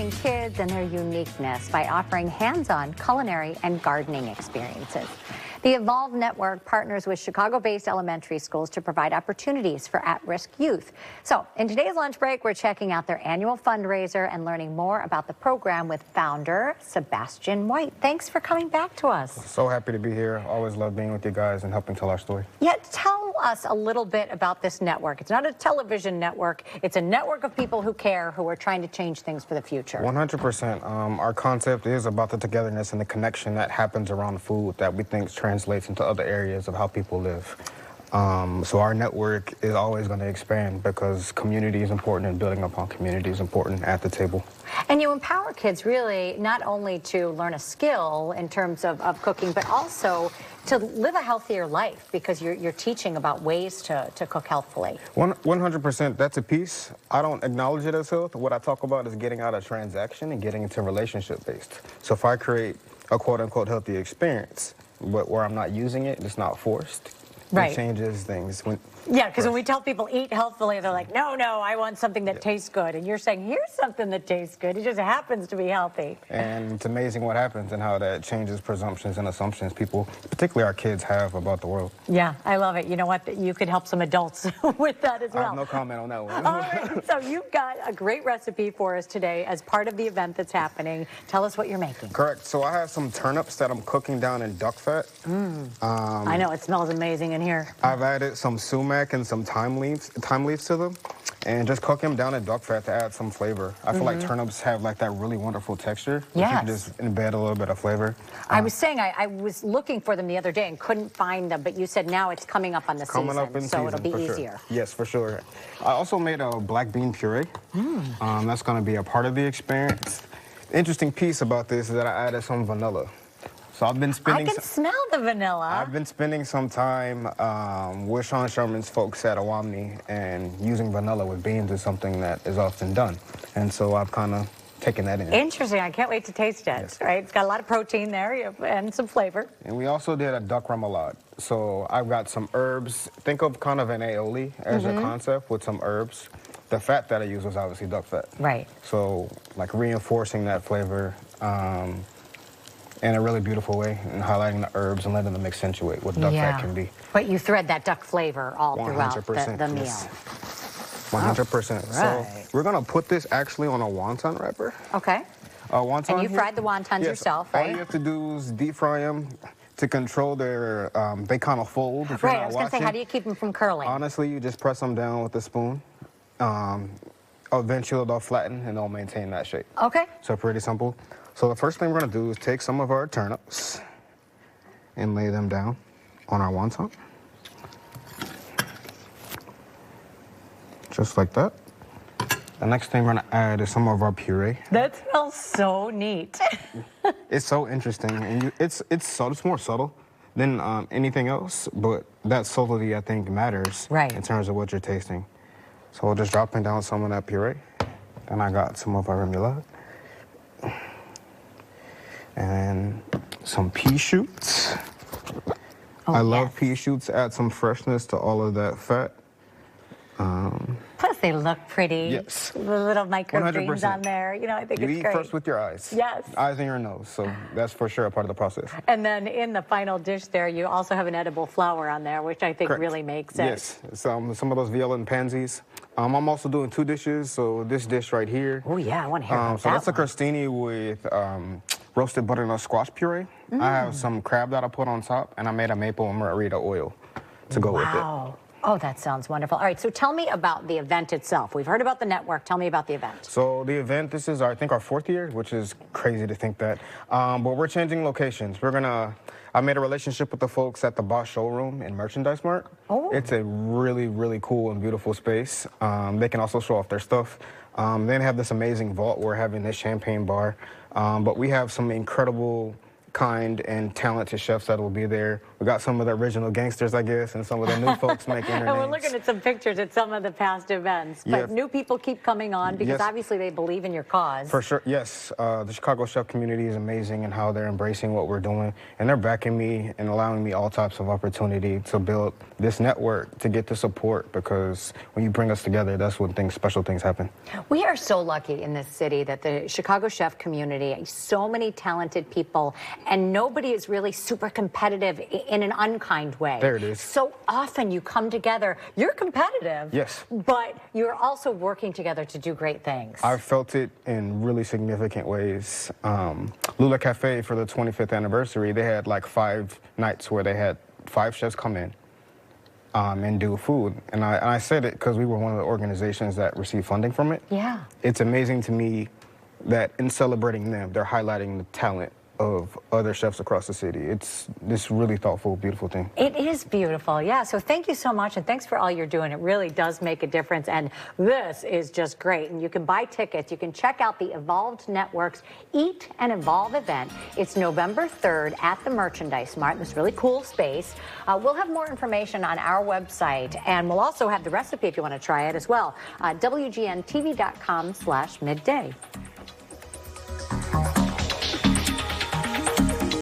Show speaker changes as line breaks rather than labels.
celebrating kids and their uniqueness by offering hands-on culinary and gardening experiences. The Evolve Network partners with Chicago-based elementary schools to provide opportunities for at-risk youth. So in today's lunch break, we're checking out their annual fundraiser and learning more about the program with founder Sebastian White. Thanks for coming back to us.
So happy to be here. Always love being with you guys and helping tell our story.
Yeah, tell us a little bit about this network. It's not a television network. It's a network of people who care, who are trying to change things for the future.
100%. Our concept is about the togetherness and the connection that happens around food that we think translates into other areas of how people live. So our network is always going to expand because community is important and building upon community is important at the table.
And you empower kids really not only to learn a skill in terms of cooking, but also to live a healthier life because you're teaching about ways to cook healthfully.
100%, that's a piece. I don't acknowledge it as health. What I talk about is getting out of transaction and getting into relationship-based. So if I create a quote-unquote healthy experience, but where I'm not using it, it's not forced.
Right.
It changes things.
Yeah, because when we tell people eat healthfully, they're like, no, I want something that tastes good. And you're saying, here's something that tastes good. It just happens to be healthy.
And it's amazing what happens and how that changes presumptions and assumptions people, particularly our kids, have about the world.
Yeah, I love it. You know what? You could help some adults with that as well.
I have no comment on that one.
All right, so you've got a great recipe for us today as part of the event that's happening. Tell us what you're making.
Correct. So I have some turnips that I'm cooking down in duck fat.
I know, it smells amazing in here.
I've added some sumac and some thyme leaves to them, and just cook them down in duck fat to add some flavor. I feel like turnips have like that really wonderful texture.
Yes.
You can just embed a little bit of flavor.
I was saying I was looking for them the other day and couldn't find them, but you said now it's coming up on the season, so it'll be easier.
Sure. Yes, for sure. I also made a black bean puree. That's going to be a part of the experience. The interesting piece about this is that I added some vanilla. So I've been spending.
I can smell the vanilla.
I've been spending some time with Sean Sherman's folks at Awamni, and using vanilla with beans is something that is often done. And so I've kind of taken that in.
Interesting. I can't wait to taste it.
Yes.
Right? It's got a lot of protein there and some flavor.
And we also did a duck remoulade. So I've got some herbs. Think of kind of an aioli as a concept with some herbs. The fat that I used was obviously duck fat.
Right.
So like reinforcing that flavor. In a really beautiful way, and highlighting the herbs and letting them accentuate what duck fat can be.
But you thread that duck flavor all throughout the meal.
Yes. 100%.
Right.
So we're gonna put this actually on a wonton wrapper.
Okay.
Wonton.
And you fried the wontons yourself, right?
All you have to do is deep fry them to control their, they kind of fold if
right,
you're not
I was gonna say, how do you keep them from curling?
Honestly, you just press them down with a spoon. Eventually they'll flatten and they'll maintain that shape.
Okay.
So pretty simple. So the first thing we're going to do is take some of our turnips and lay them down on our wonton. Just like that. The next thing we're going to add is some of our puree.
That smells so neat.
It's so interesting, and it's more subtle than anything else, but that subtlety, I think, matters in terms of what you're tasting. So we'll just drop in down some of that puree. Then I got some of our remoulade. And some pea shoots. I love pea shoots. Add some freshness to all of that fat.
Plus, they look pretty.
Yes.
The little microgreens
100%.
on there. You know, I think
you
it's
eat
great.
first with your eyes.
Yes.
Eyes and your nose. So that's for sure a part of the process.
And then in the final dish there, you also have an edible flower on there, which I think really makes it.
Yes. Some of those viola and pansies. I'm also doing two dishes. So this dish right here.
Oh, yeah. I want to hear about
so
that
that's a crostini with roasted butternut squash puree. I have some crab that I put on top, and I made a maple and margarita oil to go with it.
Wow. Oh, that sounds wonderful. All right, so tell me about the event itself. We've heard about the network. Tell me about the event.
So the event, this is, I think, our 4th year, which is crazy to think that. But we're changing locations. I made a relationship with the folks at the Boss Showroom in Merchandise Mart. Oh. It's a really, really cool and beautiful space. They can also show off their stuff. They have this amazing vault. We're having this champagne bar. But we have some incredible, kind, and talented chefs that will be there. We got some of the original gangsters, I guess, and some of the new folks making their
And we're
names.
looking at some pictures at some of the past events. But new people keep coming on because obviously they believe in your cause.
For sure, yes. The Chicago chef community is amazing in how they're embracing what we're doing. And they're backing me and allowing me all types of opportunity to build this network, to get the support, because when you bring us together, that's when special things happen.
We are so lucky in this city that the Chicago chef community, so many talented people, and nobody is really super competitive in an unkind way.
There it is.
So often you come together, you're competitive,
yes,
but you're also working together to do great things.
I've felt it in really significant ways. Lula Cafe, for the 25th anniversary, they had like 5 nights where they had 5 chefs come in and do food. And I said it because we were one of the organizations that received funding from it.
Yeah.
It's amazing to me that in celebrating them, they're highlighting the talent of other chefs across the city. It's this really thoughtful, beautiful thing. It
is beautiful, yeah. So thank you so much, and thanks for all you're doing. It really does make a difference, and this is just great. And you can buy tickets. You can check out the Evolved Network's Eat and Evolve event. It's November 3rd at the Merchandise Mart, this really cool space. We'll have more information on our website, and we'll also have the recipe if you want to try it as well. WGNTV.com/midday.